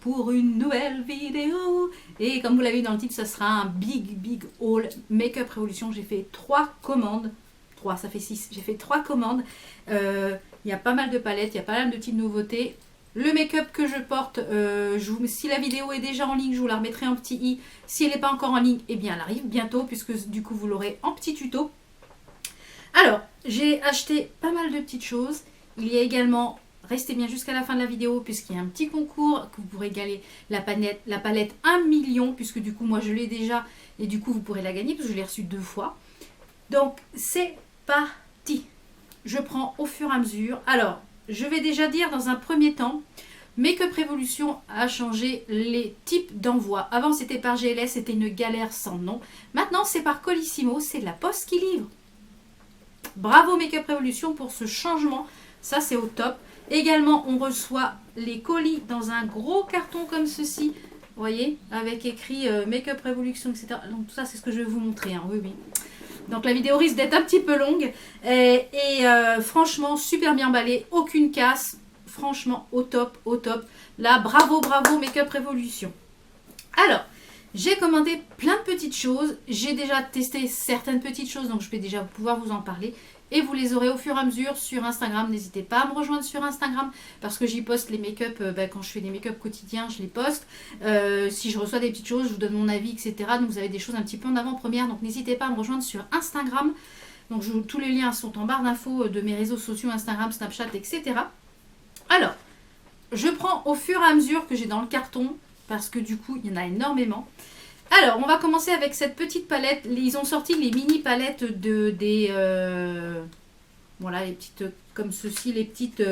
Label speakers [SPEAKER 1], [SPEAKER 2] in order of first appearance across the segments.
[SPEAKER 1] pour une nouvelle vidéo. Et comme vous l'avez vu dans le titre, ça sera un big haul Make-up Révolution. J'ai fait 3 commandes. 3, ça fait 6. J'ai fait 3 commandes. Il y a pas mal de palettes, il y a pas mal de petites nouveautés. Le make-up que je porte, si la vidéo est déjà en ligne, je vous la remettrai en petit i. Si elle n'est pas encore en ligne, eh bien elle arrive bientôt, puisque du coup vous l'aurez en petit tuto. Alors, j'ai acheté pas mal de petites choses. Il y a également, restez bien jusqu'à la fin de la vidéo, puisqu'il y a un petit concours que vous pourrez gagner la palette 1 million, puisque du coup moi je l'ai déjà, et du coup vous pourrez la gagner, parce que je l'ai reçue 2 fois. Donc c'est parti. Je prends au fur et à mesure. Alors, je vais déjà dire dans un premier temps, Make-up Révolution a changé les types d'envoi. Avant, c'était par GLS, c'était une galère sans nom. Maintenant, c'est par Colissimo, c'est la poste qui livre. Bravo Make-up Révolution pour ce changement. Ça, c'est au top. Également, on reçoit les colis dans un gros carton comme ceci. Vous voyez, avec écrit Make-up Révolution, etc. Donc, tout ça, c'est ce que je vais vous montrer. Hein. Oui, oui. Donc la vidéo risque d'être un petit peu longue. Franchement, super bien emballé. Aucune casse. Franchement, au top, au top. Là, bravo, bravo, Make-up Révolution. Alors, j'ai commandé plein de petites choses. J'ai déjà testé certaines petites choses, donc je vais déjà pouvoir vous en parler. Et vous les aurez au fur et à mesure sur Instagram. N'hésitez pas à me rejoindre sur Instagram parce que j'y poste les make-up. Quand je fais des make-up quotidiens, je les poste. Si je reçois des petites choses, je vous donne mon avis, etc. Donc vous avez des choses un petit peu en avant-première. Donc n'hésitez pas à me rejoindre sur Instagram. Donc tous les liens sont en barre d'infos de mes réseaux sociaux, Instagram, Snapchat, etc. Alors, je prends au fur et à mesure que j'ai dans le carton parce que du coup, il y en a énormément. Alors, on va commencer avec cette petite palette. Ils ont sorti les mini palettes voilà, les petites comme ceci, les petites.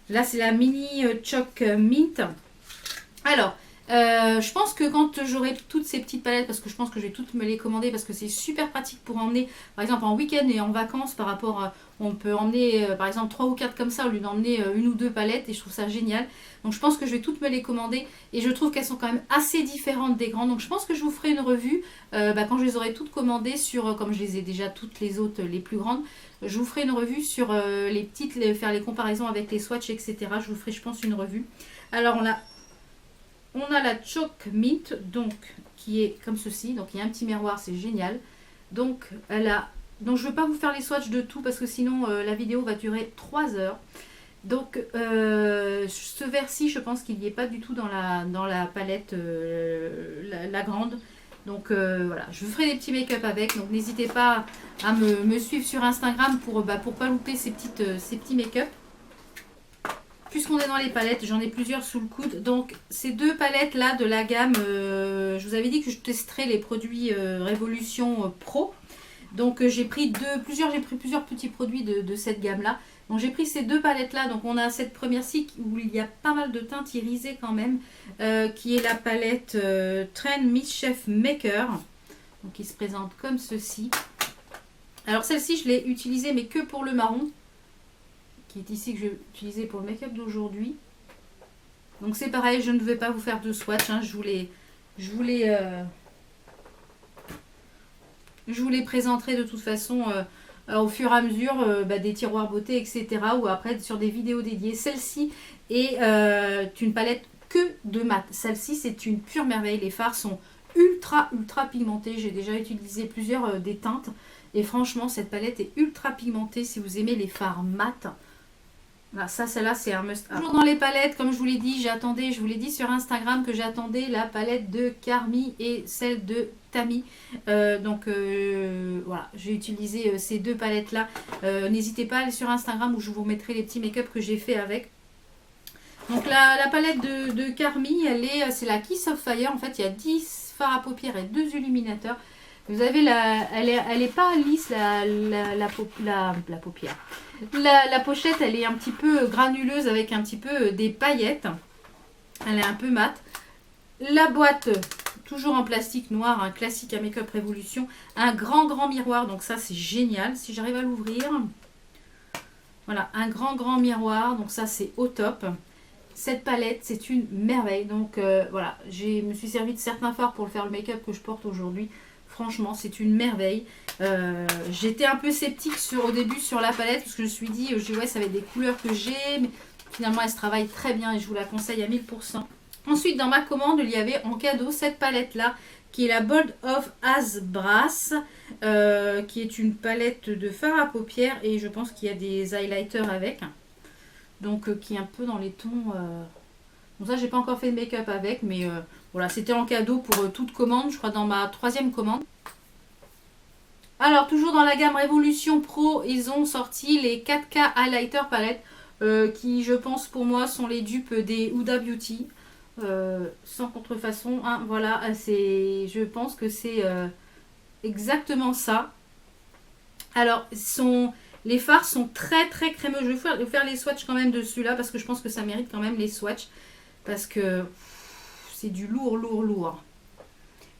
[SPEAKER 1] Là, c'est la mini Choc Mint. Alors, je pense que quand j'aurai toutes ces petites palettes, parce que je pense que je vais toutes me les commander, parce que c'est super pratique pour emmener, par exemple en week-end et en vacances, par rapport à, on peut emmener par exemple 3 ou 4 comme ça au lieu d'emmener 1 ou 2 palettes, et je trouve ça génial. Donc je pense que je vais toutes me les commander, et je trouve qu'elles sont quand même assez différentes des grandes. Donc je pense que je vous ferai une revue quand je les aurai toutes commandées sur, comme je les ai déjà toutes les autres, les plus grandes, je vous ferai une revue sur les petites, faire les comparaisons avec les swatchs, etc. Je vous ferai, je pense, une revue. Alors on a la Choc Mint, donc, qui est comme ceci. Donc, il y a un petit miroir, c'est génial. Donc, donc je ne veux pas vous faire les swatchs de tout parce que sinon, la vidéo va durer 3 heures. Donc, ce verre-ci, je pense qu'il n'y est pas du tout dans la palette, la grande. Donc, voilà, je vous ferai des petits make-up avec. Donc, n'hésitez pas à me suivre sur Instagram pour pas louper ces petits make-up. Puisqu'on est dans les palettes, j'en ai plusieurs sous le coude. Donc, ces 2 palettes-là de la gamme, je vous avais dit que je testerais les produits Révolution Pro. Donc, j'ai pris plusieurs petits produits de cette gamme-là. Donc, j'ai pris ces 2 palettes-là. Donc, on a cette première-ci où il y a pas mal de teintes irisées quand même, qui est la palette Trend Mischief Maker. Donc, qui se présente comme ceci. Alors, celle-ci, je l'ai utilisée, mais que pour le marron, qui est ici, que je vais utiliser pour le make-up d'aujourd'hui. Donc c'est pareil, je ne vais pas vous faire de swatch, hein, je vous les présenterai de toute façon au fur et à mesure des tiroirs beauté, etc. ou après sur des vidéos dédiées. Celle-ci est une palette que de mat. Celle-ci, c'est une pure merveille. Les fards sont ultra pigmentés. J'ai déjà utilisé plusieurs des teintes et franchement, cette palette est ultra pigmentée si vous aimez les fards mat. Là, celle-là, c'est un must. Toujours dans les palettes, comme je vous l'ai dit, je vous l'ai dit sur Instagram que j'attendais la palette de Carmi et celle de Tami. Voilà, j'ai utilisé ces 2 palettes-là. N'hésitez pas à aller sur Instagram où je vous mettrai les petits make-up que j'ai fait avec. Donc la palette de Carmi, c'est la Kiss of Fire. En fait, il y a 10 fards à paupières et 2 illuminateurs. Vous avez elle est pas lisse la paupière. La pochette, elle est un petit peu granuleuse avec un petit peu des paillettes. Elle est un peu mate. La boîte, toujours en plastique noir, un classique à Make-up Révolution. Un grand miroir, donc ça c'est génial. Si j'arrive à l'ouvrir. Voilà, un grand miroir, donc ça c'est au top. Cette palette, c'est une merveille. Donc voilà, je me suis servi de certains fards pour faire le make-up que je porte aujourd'hui. Franchement, c'est une merveille. J'étais un peu sceptique au début sur la palette parce que je me suis dit, ouais, ça va être des couleurs que j'ai. Mais finalement, elle se travaille très bien et je vous la conseille à 1000%. Ensuite, dans ma commande, il y avait en cadeau cette palette-là, qui est la Bold of As Brass, qui est une palette de fard à paupières, et je pense qu'il y a des highlighters avec. Donc, qui est un peu dans les tons... Bon, ça, j'ai pas encore fait de make-up avec, mais voilà, c'était en cadeau pour toute commande, je crois dans ma 3e commande. Alors, toujours dans la gamme Révolution Pro, ils ont sorti les 4K Highlighter Palette, qui, je pense, pour moi, sont les dupes des Huda Beauty. Sans contrefaçon, hein, voilà, je pense que c'est exactement ça. Alors, les fards sont très très crémeux. Je vais faire les swatchs quand même dessus là, parce que je pense que ça mérite quand même les swatchs, parce que c'est du lourd, lourd, lourd.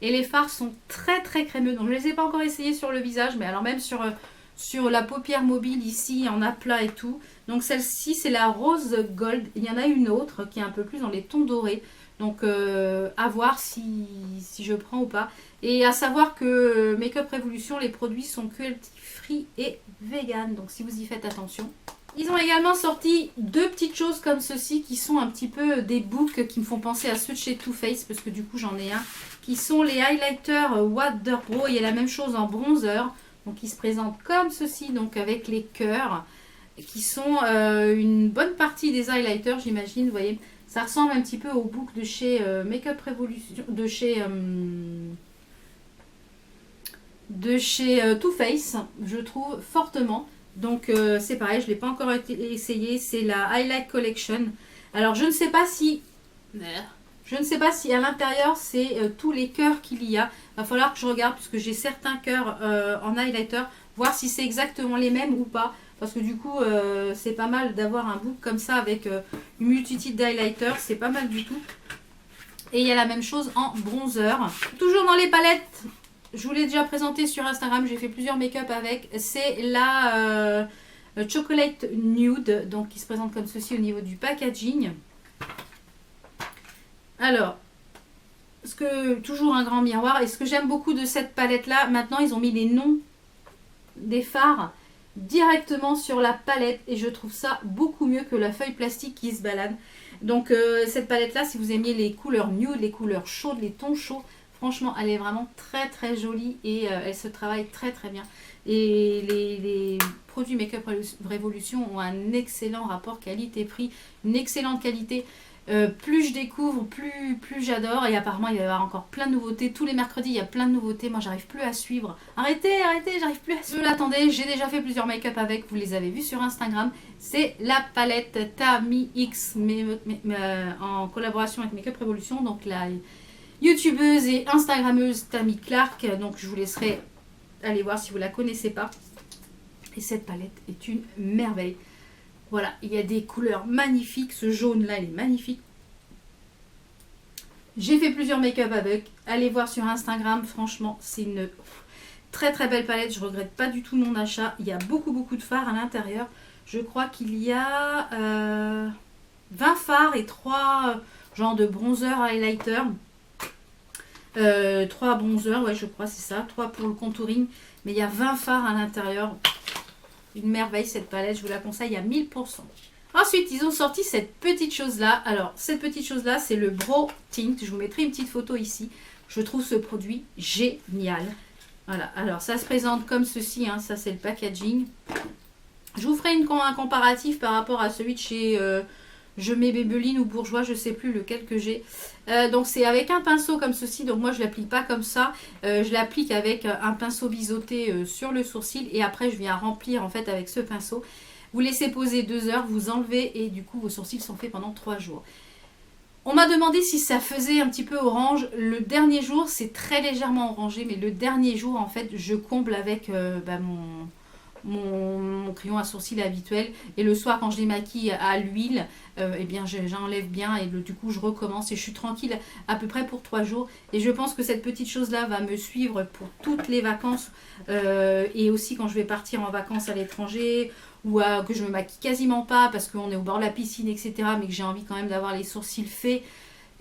[SPEAKER 1] Et les fards sont très très crémeux, donc je ne les ai pas encore essayés sur le visage, mais alors même sur la paupière mobile ici, en aplat et tout. Donc celle-ci, c'est la Rose Gold. Il y en a une autre qui est un peu plus dans les tons dorés. Donc à voir si je prends ou pas. Et à savoir que Make-up Revolution, les produits sont cruelty free et vegan. Donc si vous y faites attention. Ils ont également sorti 2 petites choses comme ceci qui sont un petit peu des books qui me font penser à ceux de chez Too Faced, parce que du coup j'en ai un. Qui sont les highlighters Water Pro. Il y a la même chose en bronzer. Donc ils se présentent comme ceci, donc avec les cœurs, qui sont une bonne partie des highlighters, j'imagine. Vous voyez, ça ressemble un petit peu aux books de chez Make-up Revolution, de chez Too Faced, je trouve fortement. Donc c'est pareil, je ne l'ai pas encore essayé. C'est la Highlight Collection. Alors je ne sais pas si à l'intérieur c'est tous les cœurs qu'il y a. Il va falloir que je regarde, puisque j'ai certains cœurs en highlighter, voir si c'est exactement les mêmes ou pas. Parce que du coup, c'est pas mal d'avoir un book comme ça avec une multitude d'highlighters. C'est pas mal du tout. Et il y a la même chose en bronzer. Toujours dans les palettes, je vous l'ai déjà présenté sur Instagram. J'ai fait plusieurs make-up avec. C'est la Chocolate Nude, donc qui se présente comme ceci au niveau du packaging. Alors, toujours un grand miroir. Et ce que j'aime beaucoup de cette palette-là, maintenant, ils ont mis les noms des fards directement sur la palette. Et je trouve ça beaucoup mieux que la feuille plastique qui se balade. Donc, cette palette-là, si vous aimiez les couleurs nude, les couleurs chaudes, les tons chauds, franchement, elle est vraiment très, très jolie. Et elle se travaille très, très bien. Et les produits Make-up Revolution ont un excellent rapport qualité-prix. Une excellente qualité. Plus je découvre, plus j'adore. Et apparemment, il va y avoir encore plein de nouveautés. Tous les mercredis, il y a plein de nouveautés. Moi, j'arrive plus à suivre. Arrêtez, j'arrive plus à suivre. Attendez, j'ai déjà fait plusieurs make-up avec. Vous les avez vus sur Instagram. C'est la palette Tami X, en collaboration avec Make-up Revolution. Donc, la youtubeuse et instagrammeuse Tami Clark. Donc, je vous laisserai aller voir si vous la connaissez pas. Et cette palette est une merveille. Voilà, il y a des couleurs magnifiques. Ce jaune-là, il est magnifique. J'ai fait plusieurs make-up avec. Allez voir sur Instagram. Franchement, c'est une très très belle palette. Je ne regrette pas du tout mon achat. Il y a beaucoup de fards à l'intérieur. Je crois qu'il y a 20 fards et 3 genres de bronzer highlighter. 3 bronzers, ouais, je crois, c'est ça. 3 pour le contouring. Mais il y a 20 fards à l'intérieur. Une merveille cette palette, je vous la conseille à 1000%. Ensuite, ils ont sorti cette petite chose-là. Alors, cette petite chose-là, c'est le Brow Tint. Je vous mettrai une petite photo ici. Je trouve ce produit génial. Voilà, alors ça se présente comme ceci. Hein. Ça, c'est le packaging. Je vous ferai un comparatif par rapport à celui de chez Je mets Maybelline ou Bourjois. Je ne sais plus lequel que j'ai. Donc, c'est avec un pinceau comme ceci. Donc, moi, je ne l'applique pas comme ça. Je l'applique avec un pinceau biseauté sur le sourcil. Et après, je viens remplir en fait avec ce pinceau. Vous laissez poser 2 heures, vous enlevez et du coup, vos sourcils sont faits pendant 3 jours. On m'a demandé si ça faisait un petit peu orange. Le dernier jour, c'est très légèrement orangé. Mais le dernier jour, en fait, je comble avec mon crayon à sourcils habituel. Et le soir, quand je les maquille à l'huile, eh bien, j'enlève bien. Et du coup, je recommence. Et je suis tranquille à peu près pour 3 jours. Et je pense que cette petite chose-là va me suivre pour toutes les vacances. Et aussi quand je vais partir en vacances à l'étranger. Ou que je me maquille quasiment pas parce qu'on est au bord de la piscine, etc. Mais que j'ai envie quand même d'avoir les sourcils faits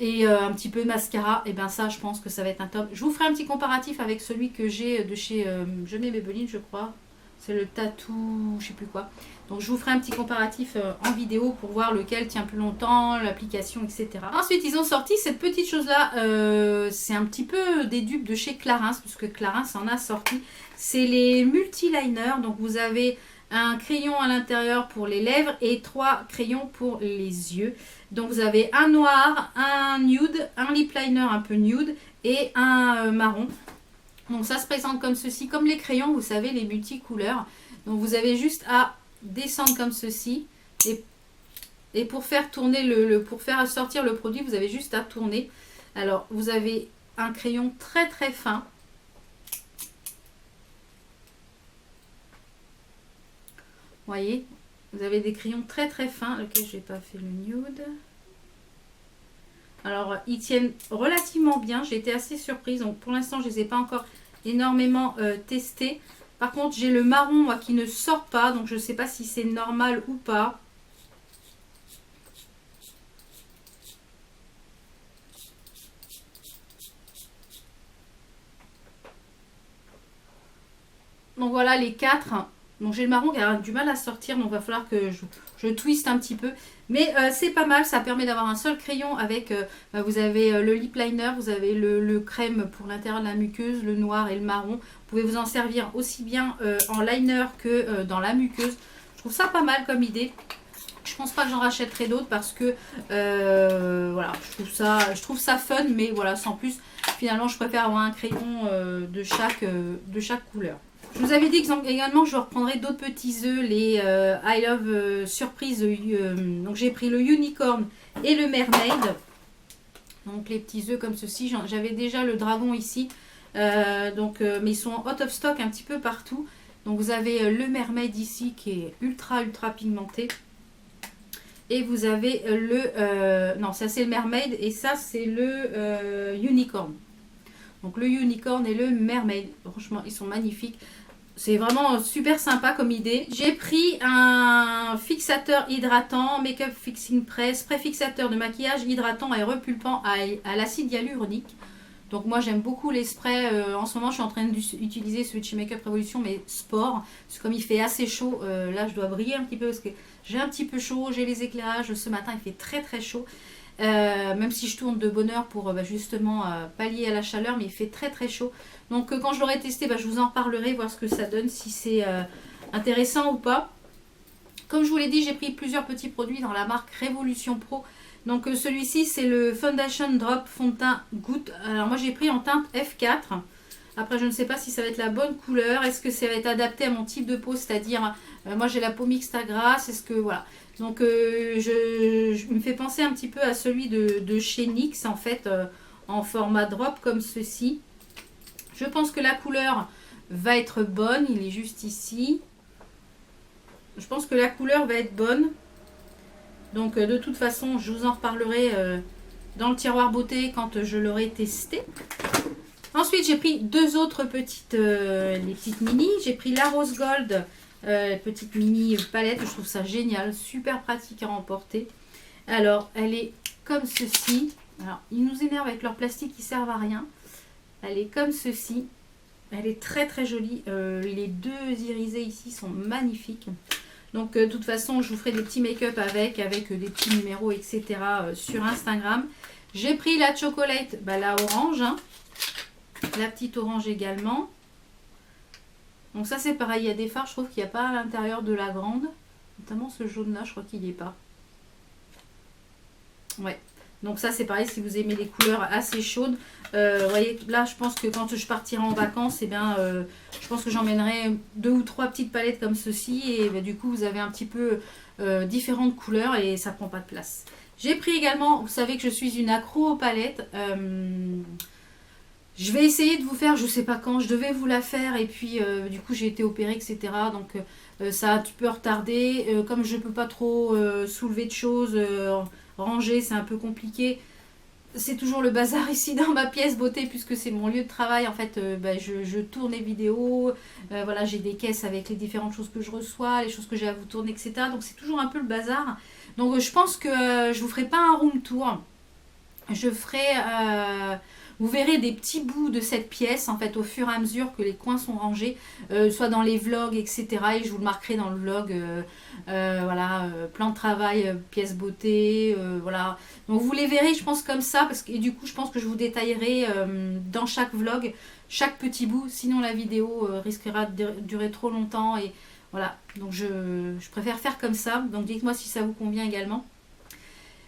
[SPEAKER 1] et un petit peu de mascara. Et bien ça, je pense que ça va être un top. Je vous ferai un petit comparatif avec celui que j'ai de chez Je mets Maybelline, je crois. C'est le tatou, je sais plus quoi. Donc je vous ferai un petit comparatif en vidéo pour voir lequel tient plus longtemps, l'application, etc. Ensuite, ils ont sorti cette petite chose-là. C'est un petit peu des dupes de chez Clarins, puisque Clarins en a sorti. C'est les multi-liners. Donc vous avez un crayon à l'intérieur pour les lèvres et 3 crayons pour les yeux. Donc vous avez un noir, un nude, un lip liner un peu nude et un marron. Donc ça se présente comme ceci, comme les crayons, vous savez, les multicouleurs. Donc vous avez juste à descendre comme ceci et pour faire tourner pour faire sortir le produit, vous avez juste à tourner. Alors vous avez un crayon très très fin. Vous voyez, vous avez des crayons très très fins. Ok, j'ai pas fait le nude. Alors ils tiennent relativement bien. J'ai été assez surprise. Donc pour l'instant je les ai pas encore énormément testés. Par contre j'ai le marron moi, qui ne sort pas. Donc je ne sais pas si c'est normal ou pas. Donc voilà les 4. Donc j'ai le marron qui a du mal à sortir, donc il va falloir que je twiste un petit peu. Mais c'est pas mal, ça permet d'avoir un seul crayon avec, vous avez le lip liner, vous avez le crème pour l'intérieur de la muqueuse, le noir et le marron. Vous pouvez vous en servir aussi bien en liner que dans la muqueuse. Je trouve ça pas mal comme idée. Je pense pas que j'en rachèterai d'autres parce que voilà, je trouve ça fun, mais voilà, sans plus. Finalement, je préfère avoir un crayon de chaque couleur. Je vous avais dit également que je reprendrai d'autres petits œufs, les I Love Surprise. Donc j'ai pris le Unicorn et le Mermaid. Donc les petits œufs comme ceci. J'avais déjà le dragon ici. Mais ils sont out of stock un petit peu partout. Donc vous avez le Mermaid ici qui est ultra pigmenté. Et vous avez non, ça c'est le Mermaid et ça c'est le Unicorn. Donc le Unicorn et le Mermaid. Franchement, ils sont magnifiques. C'est vraiment super sympa comme idée. J'ai pris un fixateur hydratant, Make-up Fixing Press, préfixateur de maquillage hydratant et repulpant à l'acide hyaluronique. Donc moi j'aime beaucoup les sprays. En ce moment je suis en train d'utiliser celui de chez Make-up Revolution, mais sport. Parce que comme il fait assez chaud, là je dois briller un petit peu parce que j'ai un petit peu chaud, j'ai les éclairages. Ce matin il fait très chaud. Même si je tourne de bonne heure pour justement pallier à la chaleur, mais il fait très chaud. Donc quand je l'aurai testé, je vous en parlerai, voir ce que ça donne, si c'est intéressant ou pas. Comme je vous l'ai dit, j'ai pris plusieurs petits produits dans la marque Révolution Pro. Donc celui-ci c'est le Foundation Drop Fond de teint Goutte. Alors moi j'ai pris en teinte F4. Après je ne sais pas si ça va être la bonne couleur. Est-ce que ça va être adapté à mon type de peau, c'est-à-dire moi j'ai la peau mixte à grasse. Est-ce que voilà. Donc je me fais penser un petit peu à celui de chez NYX en fait, en format drop comme ceci. Je pense que la couleur va être bonne, il est juste ici. Je pense que la couleur va être bonne. Donc de toute façon je vous en reparlerai dans le tiroir beauté quand je l'aurai testé. Ensuite j'ai pris deux autres petites, les petites mini. J'ai pris la Rose Gold. Petite mini palette, je trouve ça génial, super pratique à emporter. Alors elle est comme ceci. Alors ils nous énervent avec leur plastique qui servent à rien. Elle est comme ceci, elle est très jolie. Les deux irisés ici sont magnifiques. Donc de toute façon je vous ferai des petits make-up avec des petits numéros etc sur Instagram. J'ai pris la chocolate, la orange, hein. La petite orange également. Donc ça c'est pareil, il y a des fards, je trouve qu'il n'y a pas à l'intérieur de la grande. Notamment ce jaune là, je crois qu'il n'y est pas. Ouais. Donc ça c'est pareil, si vous aimez les couleurs assez chaudes. Vous voyez, là je pense que quand je partirai en vacances, je pense que j'emmènerai 2 ou 3 petites palettes comme ceci. Et du coup vous avez un petit peu différentes couleurs et ça prend pas de place. J'ai pris également, vous savez que je suis une accro aux palettes. Je vais essayer de vous faire, je sais pas quand, je devais vous la faire et puis du coup j'ai été opérée etc. Donc ça a un petit peu retardé. Comme je peux pas trop soulever de choses, ranger, c'est un peu compliqué. C'est toujours le bazar ici dans ma pièce beauté puisque c'est mon lieu de travail. En fait je tourne les vidéos, voilà, j'ai des caisses avec les différentes choses que je reçois, les choses que j'ai à vous tourner etc. Donc c'est toujours un peu le bazar. Donc je pense que je vous ferai pas un room tour. Je ferai... Vous verrez des petits bouts de cette pièce en fait au fur et à mesure que les coins sont rangés, soit dans les vlogs, etc. Et je vous le marquerai dans le vlog, voilà, plan de travail, pièce beauté, voilà. Donc vous les verrez, je pense comme ça, parce que et du coup je pense que je vous détaillerai dans chaque vlog chaque petit bout, sinon la vidéo risquera de durer trop longtemps et voilà. Donc je préfère faire comme ça. Donc dites-moi si ça vous convient également.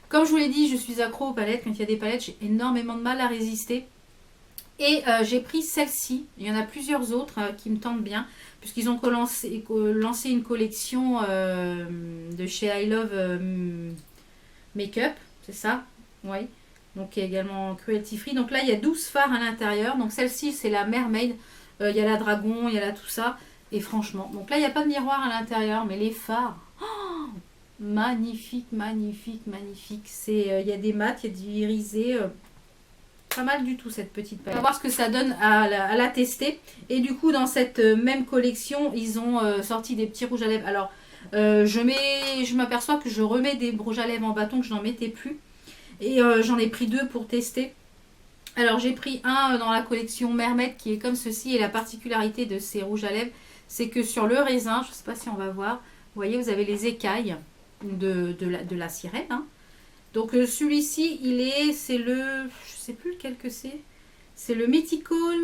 [SPEAKER 1] Comme je vous l'ai dit, je suis accro aux palettes. Quand il y a des palettes, j'ai énormément de mal à résister. Et j'ai pris celle-ci. Il y en a plusieurs autres qui me tentent bien. Puisqu'ils ont lancé une collection de chez I Love Makeup. C'est ça? Oui. Donc il y a également cruelty free. Donc là, il y a 12 fards à l'intérieur. Donc celle-ci, c'est la Mermaid. Il y a la dragon, il y a la tout ça. Et franchement, donc là, il n'y a pas de miroir à l'intérieur. Mais les fards... Oh, magnifique, magnifique, magnifique. C'est, il y a des mats, il y a du irisé. Pas mal du tout cette petite palette. On va voir ce que ça donne à la tester. Et du coup, dans cette même collection, ils ont sorti des petits rouges à lèvres. Alors, je m'aperçois que je remets des rouges à lèvres en bâton que je n'en mettais plus. Et j'en ai pris 2 pour tester. Alors, j'ai pris un dans la collection Mermaid qui est comme ceci. Et la particularité de ces rouges à lèvres, c'est que sur le raisin, je ne sais pas si on va voir, vous voyez, vous avez les écailles de la sirène. Hein. Donc celui-ci, c'est le, je sais plus lequel que c'est le Mythical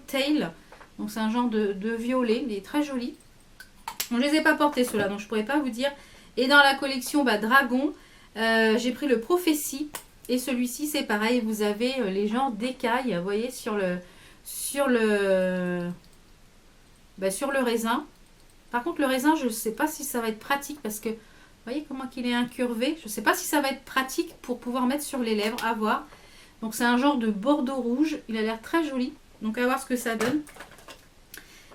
[SPEAKER 1] Tail. Donc c'est un genre de violet, mais très joli. Bon, je les ai pas portés ceux-là, donc je pourrais pas vous dire. Et dans la collection Dragon, j'ai pris le Prophétie. Et celui-ci, c'est pareil, vous avez les genres d'écailles, vous voyez, sur le raisin. Par contre, le raisin, je ne sais pas si ça va être pratique parce que, vous voyez comment il est incurvé. Je ne sais pas si ça va être pratique pour pouvoir mettre sur les lèvres, à voir. Donc, c'est un genre de bordeaux rouge. Il a l'air très joli. Donc, à voir ce que ça donne.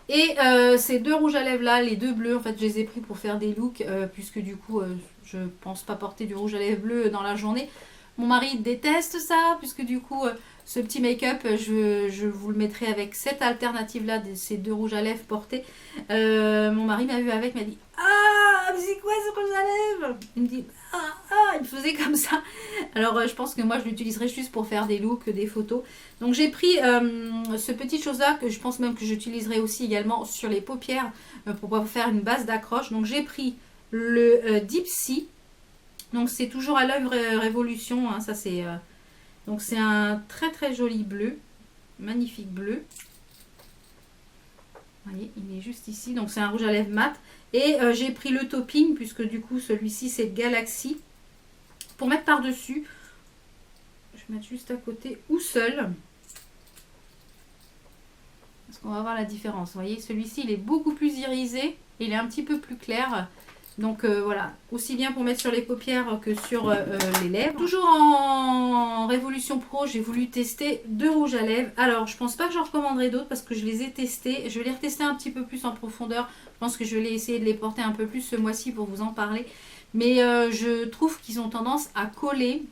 [SPEAKER 1] Et ces 2 rouges à lèvres là, les 2 bleus, en fait, je les ai pris pour faire des looks. Puisque du coup, je ne pense pas porter du rouge à lèvres bleu dans la journée. Mon mari déteste ça, puisque du coup, ce petit make-up, je vous le mettrai avec cette alternative-là, ces 2 rouges à lèvres portés. Mon mari m'a vu avec, m'a dit « Ah, c'est quoi ce rouge à lèvres ?» Il me dit « Ah, il faisait comme ça. » Alors, je pense que moi, je l'utiliserai juste pour faire des looks, des photos. Donc, j'ai pris ce petit chose-là, que je pense même que j'utiliserai aussi également sur les paupières, pour pouvoir faire une base d'accroche. Donc, j'ai pris le Deep Sea. Donc c'est toujours à l'œuvre Révolution, hein, ça c'est donc c'est un très très joli bleu, magnifique bleu. Vous voyez, il est juste ici, donc c'est un rouge à lèvres mat. Et j'ai pris le topping, puisque du coup celui-ci c'est Galaxy, pour mettre par-dessus. Je vais mettre juste à côté ou seul. Parce qu'on va voir la différence. Vous voyez, celui-ci il est beaucoup plus irisé, il est un petit peu plus clair. Donc voilà, aussi bien pour mettre sur les paupières que sur les lèvres. Toujours en Révolution Pro, j'ai voulu tester 2 rouges à lèvres. Alors, je pense pas que j'en recommanderai d'autres parce que je les ai testés. Je vais les retester un petit peu plus en profondeur. Je pense que je vais essayer de les porter un peu plus ce mois-ci pour vous en parler. Mais je trouve qu'ils ont tendance à coller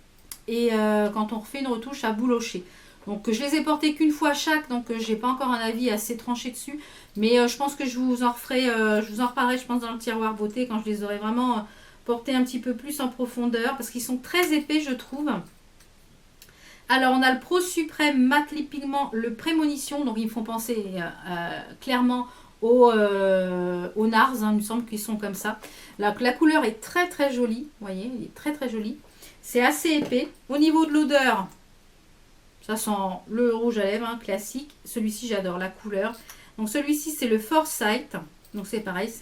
[SPEAKER 1] et quand on refait une retouche, à boulocher. Donc je les ai portés qu'une fois chaque, donc j'ai pas encore un avis assez tranché dessus. Mais je pense que je vous en reparlerai, je pense, dans le tiroir beauté quand je les aurai vraiment portés un petit peu plus en profondeur. Parce qu'ils sont très épais, je trouve. Alors on a le Pro Suprême Matte Lip Pigment, le Prémonition. Donc ils me font penser clairement aux NARS, hein, il me semble qu'ils sont comme ça. La couleur est très très jolie, vous voyez, il est très très joli. C'est assez épais. Au niveau de l'odeur... Ça sent le rouge à lèvres, hein, classique. Celui-ci, j'adore la couleur. Donc, celui-ci, c'est le Foresight. Donc, c'est pareil,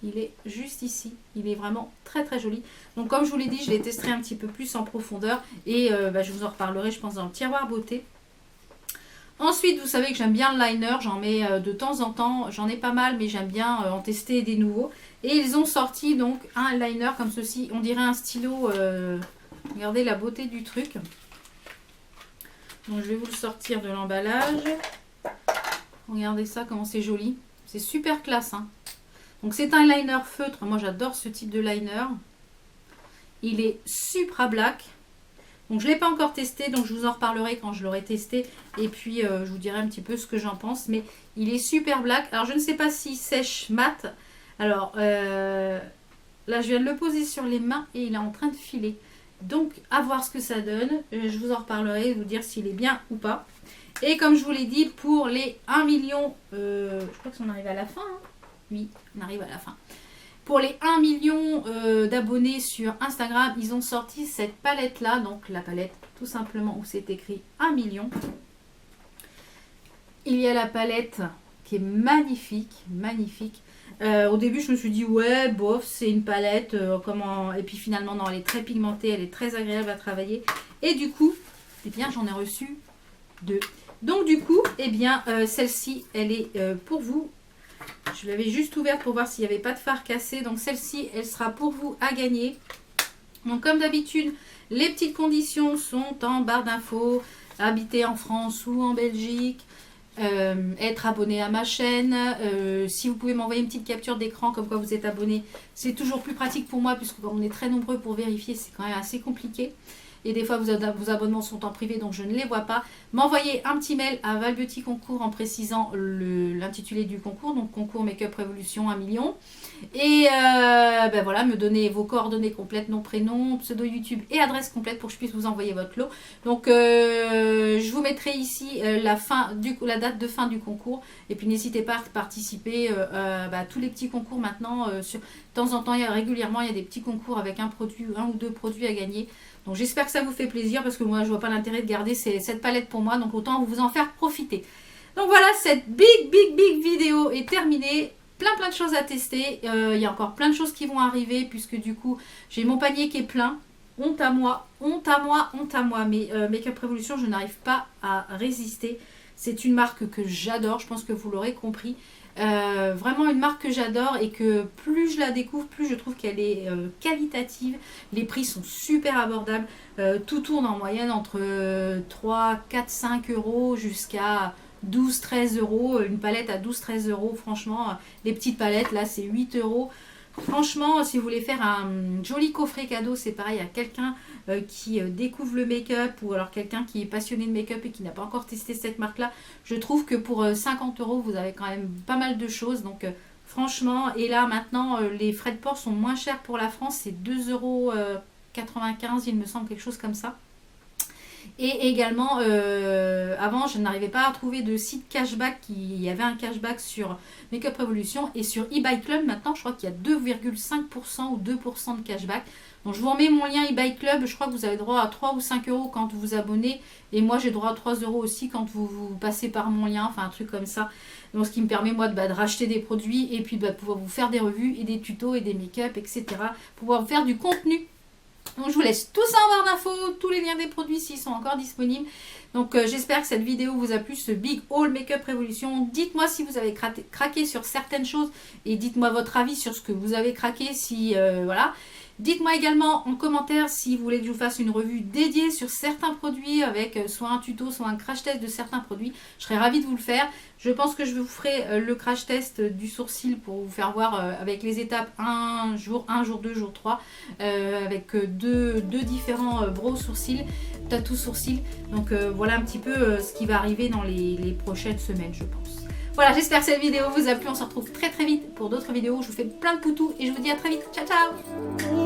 [SPEAKER 1] il est juste ici. Il est vraiment très, très joli. Donc, comme je vous l'ai dit, je les testerai un petit peu plus en profondeur. Et je vous en reparlerai, je pense, dans le tiroir beauté. Ensuite, vous savez que j'aime bien le liner. J'en mets de temps en temps. J'en ai pas mal, mais j'aime bien en tester des nouveaux. Et ils ont sorti donc un liner comme ceci. On dirait un stylo. Regardez la beauté du truc. Donc je vais vous le sortir de l'emballage. Regardez ça, comment c'est joli. C'est super classe. Hein. Donc c'est un liner feutre. Moi j'adore ce type de liner. Il est Supra Black. Donc je ne l'ai pas encore testé. Donc je vous en reparlerai quand je l'aurai testé. Et puis je vous dirai un petit peu ce que j'en pense. Mais il est super black. Alors je ne sais pas s'il sèche mat. Alors là je viens de le poser sur les mains. Et il est en train de filer. Donc, à voir ce que ça donne. Je vous en reparlerai, vous dire s'il est bien ou pas. Et comme je vous l'ai dit, pour les 1 million, je crois qu'on arrive à la fin. Hein. Oui, on arrive à la fin. Pour les 1 million d'abonnés sur Instagram, ils ont sorti cette palette-là. Donc, la palette, tout simplement, où c'est écrit 1 million. Il y a la palette qui est magnifique, magnifique. Au début, je me suis dit, ouais, bof, c'est une palette. Comment... Et puis finalement, non, elle est très pigmentée, elle est très agréable à travailler. Et du coup, eh bien, j'en ai reçu 2. Donc du coup, eh bien, celle-ci, elle est pour vous. Je l'avais juste ouverte pour voir s'il n'y avait pas de fard cassé. Donc celle-ci, elle sera pour vous à gagner. Donc comme d'habitude, les petites conditions sont en barre d'infos. Habiter en France ou en Belgique. Être abonné à ma chaîne. Si vous pouvez m'envoyer une petite capture d'écran comme quoi vous êtes abonné, c'est toujours plus pratique pour moi puisque comme on est très nombreux pour vérifier, c'est quand même assez compliqué. Et des fois, vos abonnements sont en privé, donc je ne les vois pas. M'envoyer un petit mail à Val Beauty Concours en précisant l'intitulé du concours. Donc, concours Make-up Révolution 1 million. Et ben voilà, me donner vos coordonnées complètes, nom, prénom, pseudo YouTube et adresse complète pour que je puisse vous envoyer votre lot. Donc, je vous mettrai ici la date de fin du concours. Et puis, n'hésitez pas à participer à tous les petits concours maintenant. De temps en temps, régulièrement, il y a des petits concours avec un ou deux produits à gagner. Donc j'espère que ça vous fait plaisir parce que moi je vois pas l'intérêt de garder cette palette pour moi. Donc autant vous en faire profiter. Donc voilà, cette big vidéo est terminée. Plein de choses à tester. Il y a encore plein de choses qui vont arriver puisque du coup j'ai mon panier qui est plein. Honte à moi, honte à moi, honte à moi. Mais Make-up Révolution, je n'arrive pas à résister. C'est une marque que j'adore, je pense que vous l'aurez compris. Vraiment une marque que j'adore et que plus je la découvre, plus je trouve qu'elle est qualitative. Les prix sont super abordables. Tout tourne en moyenne entre 3, 4, 5 euros jusqu'à 12, 13 euros. Une palette à 12, 13 euros, franchement, les petites palettes là c'est 8 euros. Franchement, si vous voulez faire un joli coffret cadeau, c'est pareil à quelqu'un qui découvre le make-up ou alors quelqu'un qui est passionné de make-up et qui n'a pas encore testé cette marque-là, je trouve que pour 50 euros, vous avez quand même pas mal de choses. Donc franchement, et là maintenant, les frais de port sont moins chers pour la France, c'est 2,95 euros, il me semble, quelque chose comme ça. Et également, avant, je n'arrivais pas à trouver de site cashback. Il y avait un cashback sur Make-up Revolution et sur eBay Club. Maintenant, je crois qu'il y a 2,5% ou 2% de cashback. Donc, je vous remets mon lien eBay Club. Je crois que vous avez droit à 3 ou 5 euros quand vous vous abonnez. Et moi, j'ai droit à 3 euros aussi quand vous passez par mon lien. Enfin, un truc comme ça. Donc, ce qui me permet, moi, de racheter des produits et puis de pouvoir vous faire des revues et des tutos et des make-up, etc. Pouvoir vous faire du contenu. Donc je vous laisse tout ça en barre d'infos, tous les liens des produits s'ils sont encore disponibles. Donc j'espère que cette vidéo vous a plu, ce Big Haul Make-up Révolution. Dites-moi si vous avez craqué sur certaines choses et dites-moi votre avis sur ce que vous avez craqué. Si voilà. Dites-moi également en commentaire si vous voulez que je vous fasse une revue dédiée sur certains produits avec soit un tuto, soit un crash test de certains produits. Je serais ravie de vous le faire. Je pense que je vous ferai le crash test du sourcil pour vous faire voir avec les étapes 1 jour 2, jour 3 avec deux différents brows sourcils, tatou sourcils. Donc voilà un petit peu ce qui va arriver dans les prochaines semaines, je pense. Voilà, j'espère que cette vidéo vous a plu. On se retrouve très vite pour d'autres vidéos. Je vous fais plein de poutous et je vous dis à très vite. Ciao, ciao!